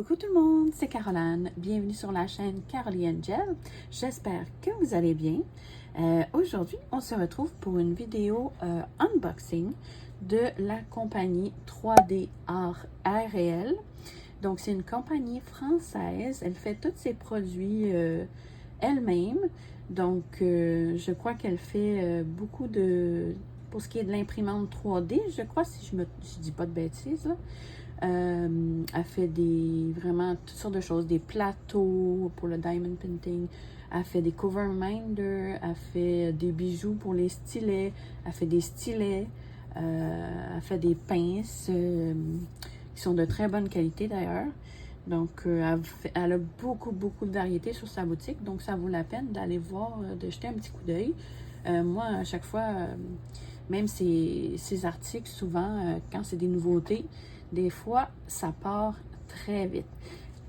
Coucou tout le monde, c'est Caroline. Bienvenue sur la chaîne Caroline Angel. J'espère que vous allez bien. Aujourd'hui, on se retrouve pour une vidéo unboxing de la compagnie 3D Art Réel. Donc, c'est une compagnie française. Elle fait tous ses produits elle-même. Donc, je crois qu'elle fait beaucoup de... Pour ce qui est de l'imprimante 3D, je crois, si je dis pas de bêtises, là. Elle fait vraiment toutes sortes de choses, des plateaux pour le diamond painting, elle fait des cover minders, elle fait des bijoux pour les stylets, elle fait des stylets, elle fait des pinces qui sont de très bonne qualité d'ailleurs. Donc, elle a beaucoup de variétés sur sa boutique, donc ça vaut la peine d'aller voir, de jeter un petit coup d'œil. Moi, à chaque fois, même ces articles, souvent, quand c'est des nouveautés, des fois, ça part très vite.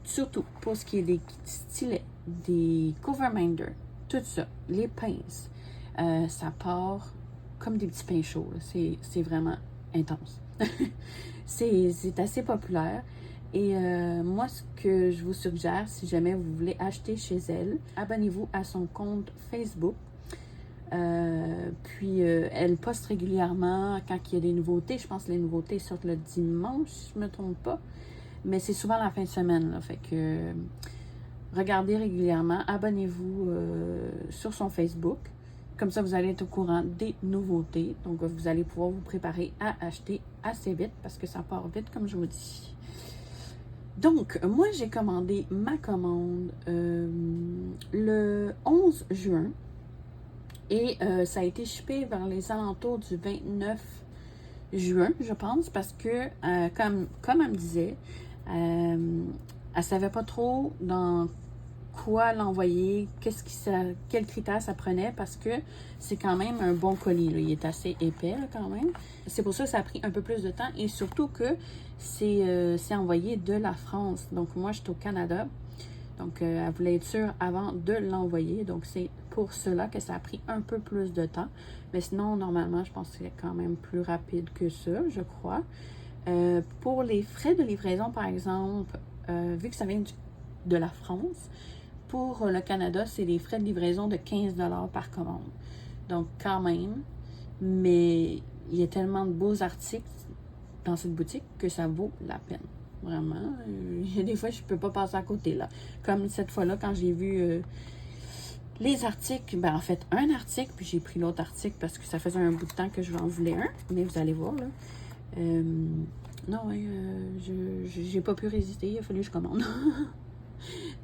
Surtout pour ce qui est des stylets, des cover minders, tout ça, les pinces, ça part comme des petits pains chauds. C'est vraiment intense. C'est assez populaire. Et moi, ce que je vous suggère, si jamais vous voulez acheter chez elle, abonnez-vous à son compte Facebook. Puis elle poste régulièrement quand il y a des nouveautés. Je pense que les nouveautés sortent le dimanche, si je ne me trompe pas. Mais c'est souvent la fin de semaine, là. Fait que regardez régulièrement, abonnez-vous sur son Facebook. Comme ça, vous allez être au courant des nouveautés. Donc, vous allez pouvoir vous préparer à acheter assez vite parce que ça part vite, comme je vous dis. Donc, moi, j'ai commandé ma commande le 11 juin. Et ça a été shippé vers les alentours du 29 juin, je pense, parce que, comme elle me disait, elle ne savait pas trop dans quoi l'envoyer, quels critères ça prenait, parce que c'est quand même un bon colis, là. Il est assez épais, là, quand même. C'est pour ça que ça a pris un peu plus de temps, et surtout que c'est envoyé de la France. Donc, moi, je suis au Canada. Donc, elle voulait être sûre avant de l'envoyer. Donc, c'est pour cela que ça a pris un peu plus de temps. Mais sinon, normalement, je pense que c'est quand même plus rapide que ça, je crois. Pour les frais de livraison, par exemple, vu que ça vient de la France, pour le Canada, c'est des frais de livraison de 15 $ par commande. Donc, quand même. Mais il y a tellement de beaux articles dans cette boutique que ça vaut la peine. Vraiment. Il y a des fois, je ne peux pas passer à côté, là. Comme cette fois-là, quand j'ai vu les articles, ben en fait, un article, puis j'ai pris l'autre article parce que ça faisait un bout de temps que je en voulais un. Mais vous allez voir, là. Non, j'ai pas pu résister. Il a fallu que je commande.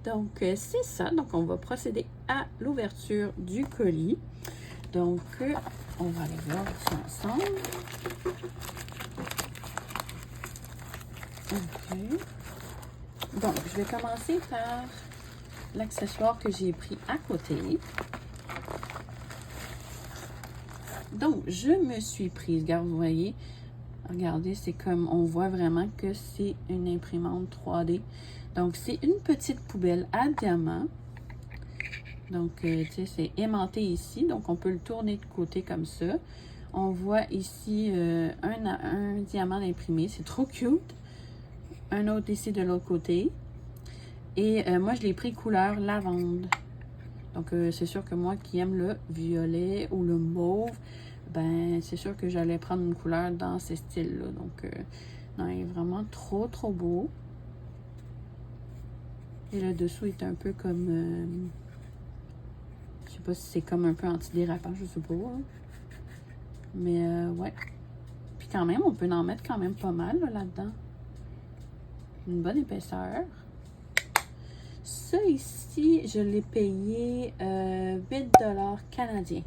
Donc, c'est ça. Donc, on va procéder à l'ouverture du colis. Donc, on va aller voir ça ensemble. OK. Donc, je vais commencer par l'accessoire que j'ai pris à côté. Donc, je me suis prise, regarde, vous voyez, regardez, c'est comme, on voit vraiment que c'est une imprimante 3D. Donc, c'est une petite poubelle à diamant. Donc, tu sais, c'est aimanté ici. Donc, on peut le tourner de côté comme ça. On voit ici un diamant imprimé. C'est trop cute. Un autre ici de l'autre côté. Et moi, je l'ai pris couleur lavande. Donc, c'est sûr que moi qui aime le violet ou le mauve, ben, c'est sûr que j'allais prendre une couleur dans ces styles-là. Donc, non, il est vraiment trop beau. Et le dessous est un peu comme... je sais pas si c'est comme un peu antidérapant, je sais pas. Hein. Mais, ouais. Puis quand même, on peut en mettre quand même pas mal là-dedans. Une bonne épaisseur. Ça ici, je l'ai payé 8 $ canadiens.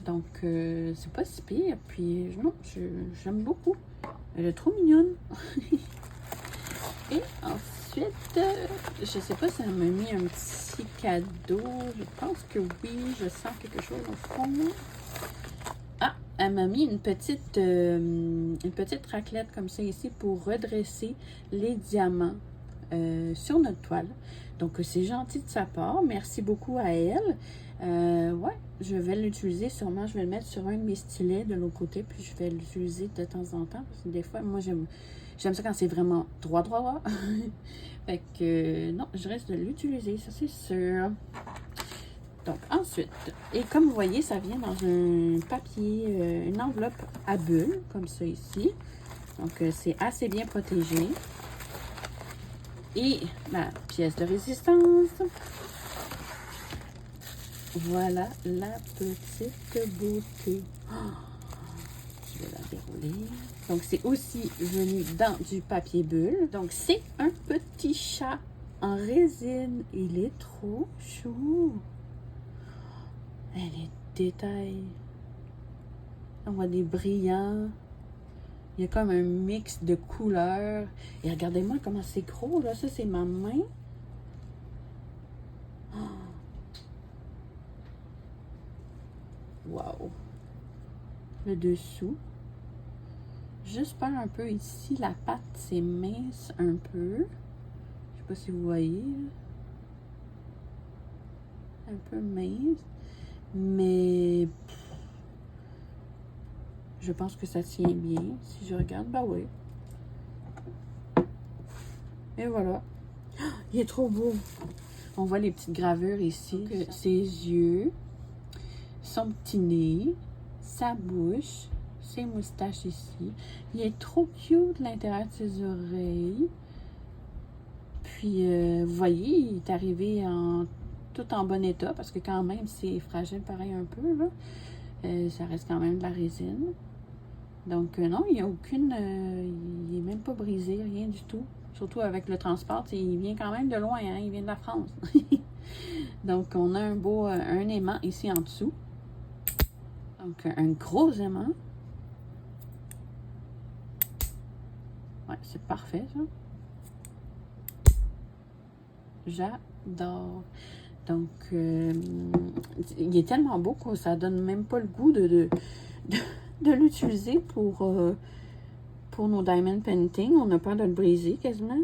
Donc, c'est pas si pire. Puis, non, j'aime beaucoup. Elle est trop mignonne. Et ensuite, je sais pas si elle m'a mis un petit cadeau. Je pense que oui. Je sens quelque chose au fond. Ah, elle m'a mis une petite raclette comme ça ici pour redresser les diamants sur notre toile. Donc, c'est gentil de sa part. Merci beaucoup à elle. Ouais, je vais l'utiliser sûrement. Je vais le mettre sur un de mes stylets de l'autre côté, puis je vais l'utiliser de temps en temps. Parce que des fois, moi, j'aime ça quand c'est vraiment droit. Fait que, non, je reste de l'utiliser, ça c'est sûr. Donc, ensuite, et comme vous voyez, ça vient dans un papier, une enveloppe à bulles, comme ça ici. Donc, c'est assez bien protégé. Et ma pièce de résistance. Voilà la petite beauté. Je vais la dérouler. Donc, c'est aussi venu dans du papier bulle. Donc, c'est un petit chat en résine. Il est trop chou. Les détails. On voit des brillants. Il y a comme un mix de couleurs. Et regardez-moi comment c'est gros, là. Ça, c'est ma main. Wow! Le dessous. Juste faire un peu ici. La patte, c'est mince un peu. Je sais pas si vous voyez. Un peu mince. Mais je pense que ça tient bien. Si je regarde, bah oui. Et voilà. Il est trop beau. On voit les petites gravures ici. Ses yeux, son petit nez, sa bouche, ses moustaches ici. Il est trop cute l'intérieur de ses oreilles. Puis, vous voyez, il est arrivé tout en bon état parce que quand même, c'est fragile pareil un peu, là. Ça reste quand même de la résine. Donc, non, il n'y a aucune... il n'est même pas brisé, rien du tout. Surtout avec le transport, il vient quand même de loin, hein, il vient de la France. Donc, on a un aimant ici en dessous. Donc, un gros aimant. Ouais, c'est parfait, ça. J'adore. Donc, il est tellement beau que ça donne même pas le goût de l'utiliser pour nos diamond painting. On a peur de le briser quasiment.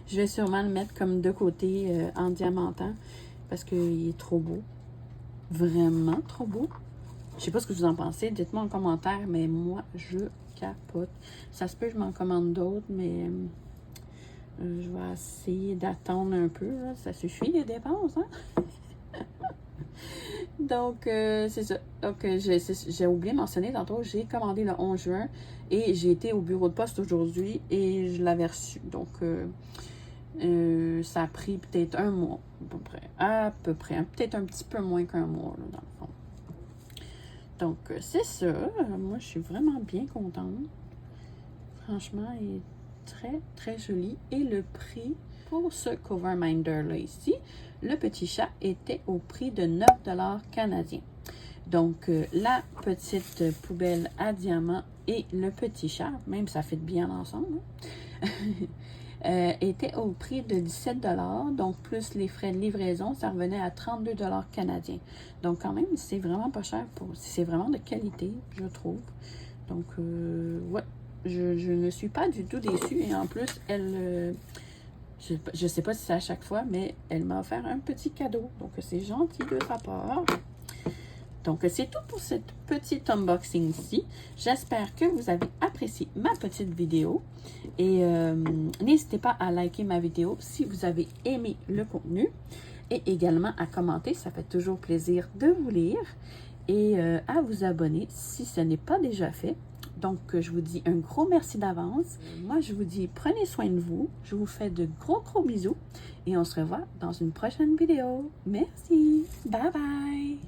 Je vais sûrement le mettre comme de côté en diamantant parce qu'il est trop beau. Vraiment trop beau. Je sais pas ce que vous en pensez. Dites-moi en commentaire, mais moi, je capote. Ça se peut que je m'en commande d'autres, mais je vais essayer d'attendre un peu. Là. Ça suffit les dépenses, hein? Donc, c'est ça. Donc, j'ai oublié de mentionner tantôt, j'ai commandé le 11 juin et j'ai été au bureau de poste aujourd'hui et je l'avais reçu. Donc, ça a pris peut-être un mois, à peu près, peut-être un petit peu moins qu'un mois, là, dans le fond. Donc, c'est ça. Moi, je suis vraiment bien contente. Franchement, il est très, très joli. Et le prix pour ce cover minder-là ici, le petit chat était au prix de 9 $ canadiens. Donc, la petite poubelle à diamant et le petit chat, même ça fait bien ensemble, était au prix de 17 $. Donc, plus les frais de livraison, ça revenait à 32 $ canadiens. Donc, quand même, c'est vraiment pas cher. C'est vraiment de qualité, je trouve. Donc, ouais, je ne suis pas du tout déçue. Et en plus, elle... je sais pas si c'est à chaque fois, mais elle m'a offert un petit cadeau. Donc, c'est gentil de sa part. Donc, c'est tout pour cette petite unboxing ici. J'espère que vous avez apprécié ma petite vidéo. Et n'hésitez pas à liker ma vidéo si vous avez aimé le contenu. Et également à commenter, ça fait toujours plaisir de vous lire. Et à vous abonner si ce n'est pas déjà fait. Donc, je vous dis un gros merci d'avance. Moi, je vous dis prenez soin de vous. Je vous fais de gros bisous. Et on se revoit dans une prochaine vidéo. Merci. Bye bye.